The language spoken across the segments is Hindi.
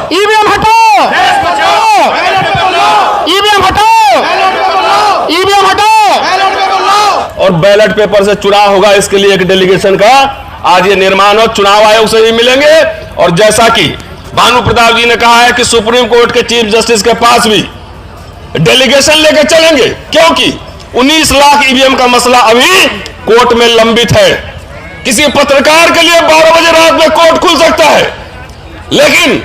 ईवीएम हटाओ, ईवीएम हटाओ, ईवीएम हटाओ। और बैलेट पेपर से चुनाव होगा, इसके लिए एक डेलीगेशन का आज ये निर्माण हो, चुनाव आयोग से भी मिलेंगे। और जैसा कि भानु प्रताप जी ने कहा है कि सुप्रीम कोर्ट के चीफ जस्टिस के पास भी डेलीगेशन लेकर चलेंगे, क्योंकि 19 लाख ईवीएम का मसला अभी कोर्ट में लंबित है। किसी पत्रकार के लिए 12 बजे रात में कोर्ट खुल सकता है, लेकिन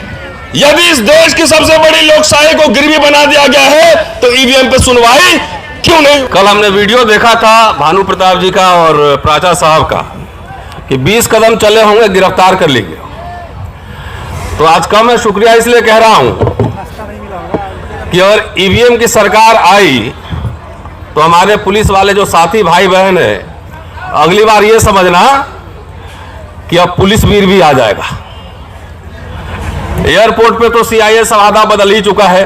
यदि इस देश की सबसे बड़ी लोकशाही को गिरवी बना दिया गया है तो ईवीएम पे सुनवाई क्यों नहीं? कल हमने वीडियो देखा था भानु प्रताप जी का और प्राचा साहब का कि 20 कदम चले होंगे गिरफ्तार कर लेंगे। तो आज का मैं शुक्रिया इसलिए कह रहा हूं कि अगर ईवीएम की सरकार आई तो हमारे पुलिस वाले जो साथी भाई बहन है, अगली बार ये समझना कि अब पुलिस वीर भी आ जाएगा। एयरपोर्ट पे तो CIS आधा बदल ही चुका है।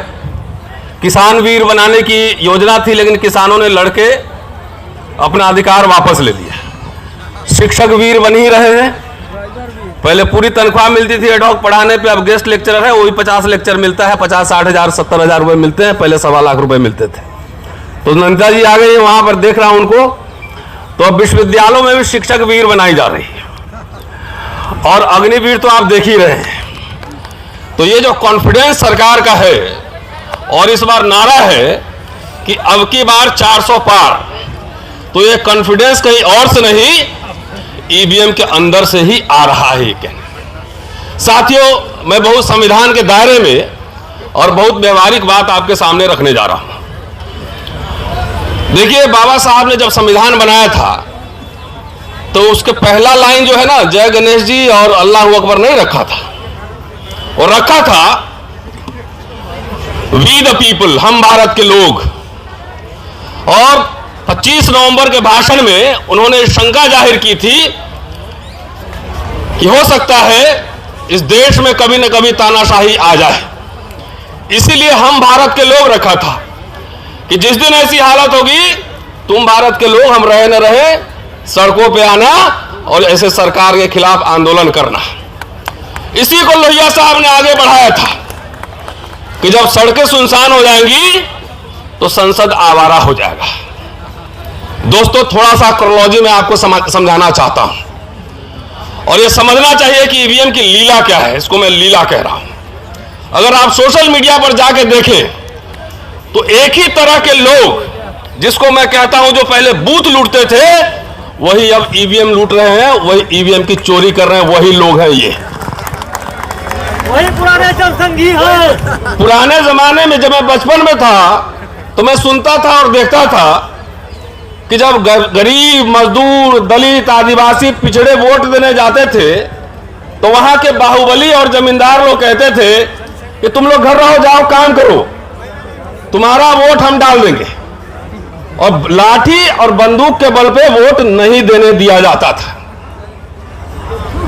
किसान वीर बनाने की योजना थी, लेकिन किसानों ने लड़के अपना अधिकार वापस ले लिया। शिक्षक वीर बन ही रहे हैं। पहले पूरी तनख्वाह मिलती थी एडहॉक पढ़ाने पे, अब गेस्ट लेक्चरर है वही 50 लेक्चर मिलता है, 50-60 हजार 70 हजार रुपए मिलते हैं, पहले 1.25 लाख रुपए मिलते थे। तो नंदा जी आ गई, वहां पर देख रहा हूं उनको। तो अब विश्वविद्यालयों में भी शिक्षक वीर बनाई जा रही है और अग्निवीर तो आप देख ही रहे हैं। तो ये जो कॉन्फिडेंस सरकार का है और इस बार नारा है कि अब की बार 400 पार, तो ये कॉन्फिडेंस कहीं और से नहीं, ईवीएम के अंदर से ही आ रहा है। कहने साथियों, मैं बहुत संविधान के दायरे में और बहुत व्यवहारिक बात आपके सामने रखने जा रहा हूं। देखिए, बाबा साहब ने जब संविधान बनाया था तो उसके पहला लाइन जो है ना, जय गणेश जी और अल्लाह अकबर नहीं रखा था, और रखा था वी द पीपल, हम भारत के लोग। और 25 नवंबर के भाषण में उन्होंने शंका जाहिर की थी कि हो सकता है इस देश में कभी न कभी तानाशाही आ जाए, इसीलिए हम भारत के लोग रखा था कि जिस दिन ऐसी हालत होगी, तुम भारत के लोग, हम रहे न रहे, सड़कों पे आना और ऐसे सरकार के खिलाफ आंदोलन करना। इसी को लोहिया साहब ने आगे बढ़ाया था कि जब सड़कें सुनसान हो जाएंगी तो संसद आवारा हो जाएगा। दोस्तों, थोड़ा सा क्रोनोलॉजी में आपको समझाना चाहता हूं और यह समझना चाहिए कि ईवीएम की लीला क्या है। इसको मैं लीला कह रहा हूं। अगर आप सोशल मीडिया पर जाके देखें तो एक ही तरह के लोग, जिसको मैं कहता हूं जो पहले बूथ लूटते थे, वही अब ईवीएम लूट रहे हैं, वही ईवीएम की चोरी कर रहे हैं, वही लोग हैं ये। वही पुराने जनसंघी हैं। पुराने जमाने में जब मैं बचपन में था तो मैं सुनता था और देखता था कि जब गरीब, मजदूर, दलित, आदिवासी, पिछड़े वोट देने जाते थे तो वहां के बाहुबली और जमींदार लोग कहते थे कि तुम लोग घर रहो, जाओ काम करो, तुम्हारा वोट हम डाल देंगे। और लाठी और बंदूक के बल पे वोट नहीं देने दिया जाता था।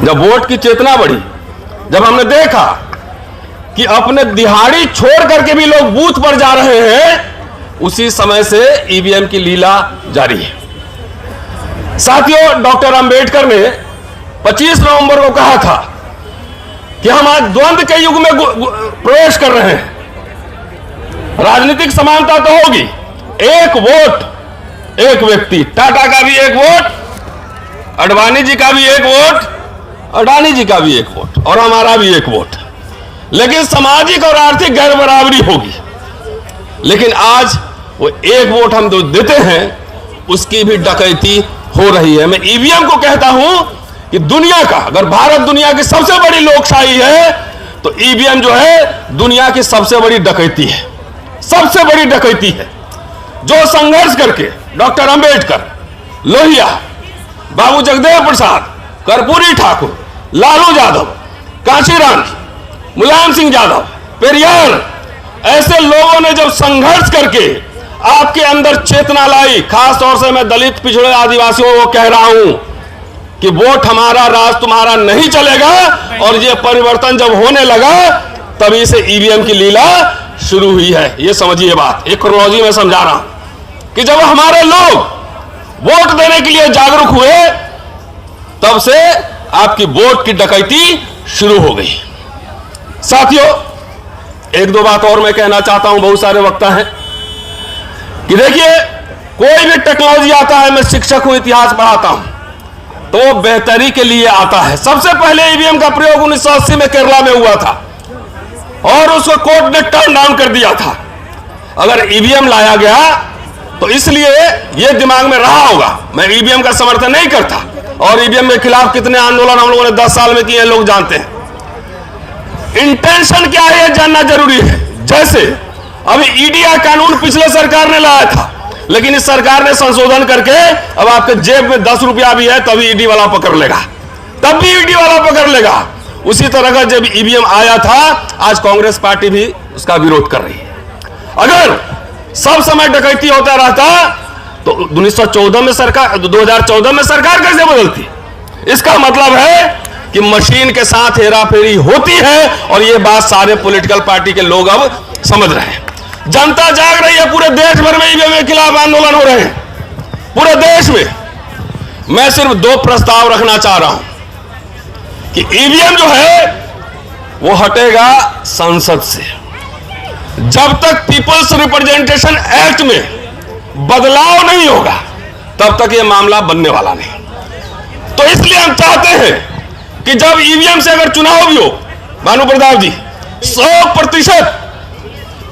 जब वोट की चेतना बढ़ी, जब हमने देखा कि अपने दिहाड़ी छोड़ करके भी लोग बूथ पर जा रहे हैं, उसी समय से ईवीएम की लीला जारी है। साथियों, डॉक्टर अंबेडकर ने 25 नवंबर को कहा था कि हम आज द्वंद्व के युग में प्रवेश कर रहे हैं। राजनीतिक समानता तो होगी, एक वोट एक व्यक्ति, टाटा का भी एक वोट, अडवाणी जी का भी एक वोट, अडानी जी का भी एक वोट, और हमारा भी एक वोट, लेकिन सामाजिक और आर्थिक गैर बराबरी होगी। लेकिन आज वो एक वोट हम जो देते हैं उसकी भी डकैती हो रही है। मैं ईवीएम को कहता हूं कि दुनिया का, अगर भारत दुनिया की सबसे बड़ी लोकशाही है तो ईवीएम जो है दुनिया की सबसे बड़ी डकैती है, सबसे बड़ी डकैती है। जो संघर्ष करके डॉक्टर अंबेडकर, लोहिया, बाबू जगदेव प्रसाद, कर्पूरी ठाकुर, लालू यादव, कांशीराम, मुलायम सिंह यादव, पेरियार, ऐसे लोगों ने जब संघर्ष करके आपके अंदर चेतना लाई, खास तौर से मैं दलित, पिछड़े, आदिवासियों को कह रहा हूं कि वोट हमारा, राज तुम्हारा नहीं चलेगा, और ये परिवर्तन जब होने लगा तभी से ईवीएम की लीला शुरू हुई है। ये समझिए बात, एक क्रोनोलॉजी में समझा रहा हूं कि जब हमारे लोग वोट देने के लिए जागरूक हुए तब से आपकी वोट की डकैती शुरू हो गई। साथियों, एक दो बात और मैं कहना चाहता हूं, बहुत सारे वक्ता हैं कि देखिए, कोई भी टेक्नोलॉजी आता है, मैं शिक्षक हूं, इतिहास पढ़ाता हूं, तो वो बेहतरी के लिए आता है। सबसे पहले ईवीएम का प्रयोग 1980 में केरला में हुआ था और उसको कोर्ट ने टर्न डाउन कर दिया था। अगर ईवीएम लाया गया तो इसलिए ये दिमाग में रहा होगा। मैं ईवीएम का समर्थन नहीं करता और ईवीएम के खिलाफ कितने आंदोलन हम लोगों ने 10 साल में किए लोग जानते हैं। इंटेंशन क्या है यह जानना जरूरी है। जैसे अभी ईडी कानून पिछले सरकार ने लाया था, लेकिन इस सरकार ने संशोधन करके अब आपके जेब में 10 रुपया भी है तभी ईडी वाला पकड़ लेगा, तब भी ईडी वाला पकड़ लेगा। उसी तरह का जब ईवीएम आया था, आज कांग्रेस पार्टी भी उसका विरोध कर रही है। अगर सब समय डकैती होता रहता तो 1914 में सरकार 2014 में सरकार कैसे बदलती? इसका मतलब है कि मशीन के साथ हेराफेरी होती है और यह बात सारे पॉलिटिकल पार्टी के लोग अब समझ रहे हैं। जनता जाग रही है, पूरे देश भर में ईवीएम के खिलाफ आंदोलन हो रहे हैं, पूरे देश में। मैं सिर्फ 2 प्रस्ताव रखना चाह रहा हूं कि ईवीएम जो है वो हटेगा संसद से। जब तक पीपल्स रिप्रेजेंटेशन एक्ट में बदलाव नहीं होगा तब तक यह मामला बनने वाला नहीं। तो इसलिए हम चाहते हैं कि जब ईवीएम से अगर चुनाव भी हो, भानु प्रताप जी, 100%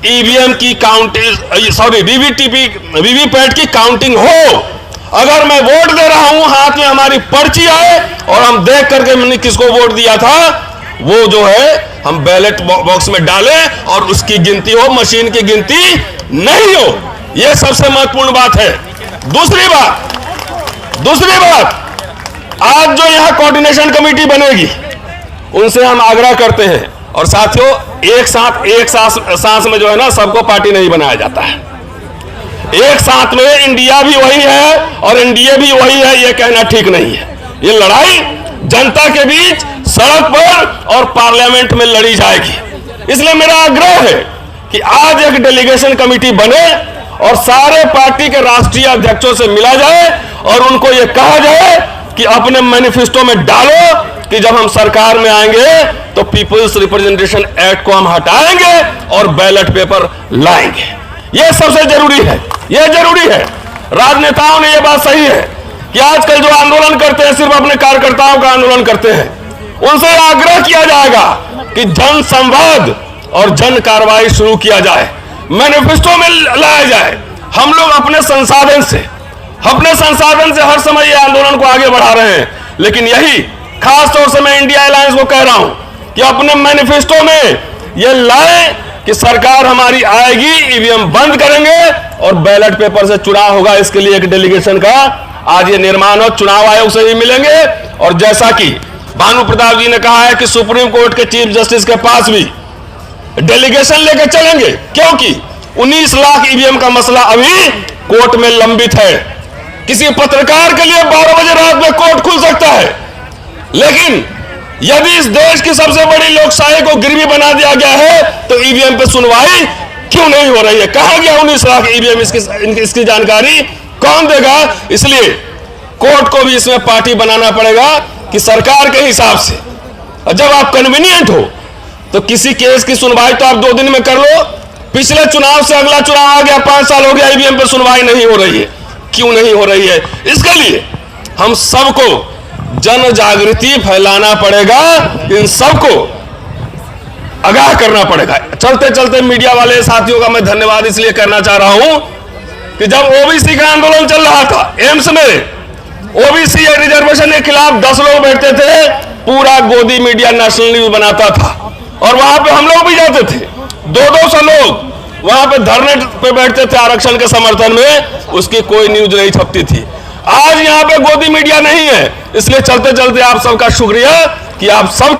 ईवीएम की काउंटिंग, सॉरी वीवीपैट की काउंटिंग हो। अगर मैं वोट दे रहा हूं, हाथ में हमारी पर्ची आए और हम देख करके मैंने किसको वोट दिया था, वो जो है हम बैलेट बॉक्स में डालें और उसकी गिनती हो, मशीन की गिनती नहीं हो। यह सबसे महत्वपूर्ण बात है। दूसरी बात, आज जो यहां कोऑर्डिनेशन कमेटी बनेगी उनसे हम आग्रह करते हैं, और साथियों, एक सांस में जो है ना, सबको पार्टी नहीं बनाया जाता है। एक साथ में इंडिया भी वही है और एनडीए भी वही है, यह कहना ठीक नहीं है। ये लड़ाई जनता के बीच सड़क पर और पार्लियामेंट में लड़ी जाएगी। इसलिए मेरा आग्रह है कि आज एक डेलीगेशन कमेटी बने और सारे पार्टी के राष्ट्रीय अध्यक्षों से मिला जाए और उनको यह कहा जाए कि अपने मैनिफेस्टो में डालो कि जब हम सरकार में आएंगे तो पीपल्स रिप्रेजेंटेशन एक्ट को हम हटाएंगे और बैलेट पेपर लाएंगे। यह सबसे जरूरी है, यह जरूरी है। राजनेताओं ने यह बात सही है कि आजकल जो आंदोलन करते हैं सिर्फ अपने कार्यकर्ताओं का आंदोलन करते हैं। उनसे आग्रह किया जाएगा कि जन संवाद और जन कार्रवाई शुरू किया जाए, मैनिफेस्टो में लाया जाए। हम लोग अपने संसाधन से हर समय ये आंदोलन को आगे बढ़ा रहे हैं, लेकिन यही खास तौर से मैं इंडिया अलायंस को कह रहा हूं कि अपने मैनिफेस्टो में ये लाए कि सरकार हमारी आएगी, ईवीएम बंद करेंगे और बैलेट पेपर से चुनाव होगा। इसके लिए एक डेलीगेशन का आज ये निर्माण हो, चुनाव आयोग से भी मिलेंगे। और जैसा कि भानु प्रताप जी ने कहा है कि सुप्रीम कोर्ट के चीफ जस्टिस के पास भी डेलीगेशन लेकर चलेंगे, क्योंकि 19 लाख ईवीएम का मसला अभी कोर्ट में लंबित है। किसी पत्रकार के लिए 12 बजे रात में कोर्ट खुल सकता है, लेकिन यदि इस देश की सबसे बड़ी लोकशाही को गिरवी बना दिया गया है तो ईवीएम पे सुनवाई क्यों नहीं हो रही है? कहां गया 19 लाख ईवीएम? इसकी जानकारी कौन देगा? इसलिए कोर्ट को भी इसमें पार्टी बनाना पड़ेगा कि सरकार के हिसाब से, और जब आप कन्वीनियंट हो तो किसी केस की सुनवाई तो आप 2 दिन में कर लो। पिछले चुनाव से अगला चुनाव आ गया, 5 साल हो गया, ईवीएम पे सुनवाई नहीं हो रही है। क्यों नहीं हो रही है? इसके लिए हम सबको जन जागृति फैलाना पड़ेगा, इन सबको आगाह करना पड़ेगा। चलते चलते मीडिया वाले साथियों का मैं धन्यवाद इसलिए करना चाह रहा हूं कि जब ओबीसी का आंदोलन चल रहा था, एम्स में ओबीसी रिजर्वेशन के खिलाफ 10 लोग बैठते थे, पूरा गोदी मीडिया नेशनल न्यूज बनाता था और वहां पे हम लोग भी जाते थे। 200 लोग वहां पे धरने पे बैठते थे आरक्षण के समर्थन में, उसकी कोई न्यूज नहीं छपती थी। आज यहां पे गोदी मीडिया नहीं है, इसलिए चलते चलते आप सबका शुक्रिया कि आप सब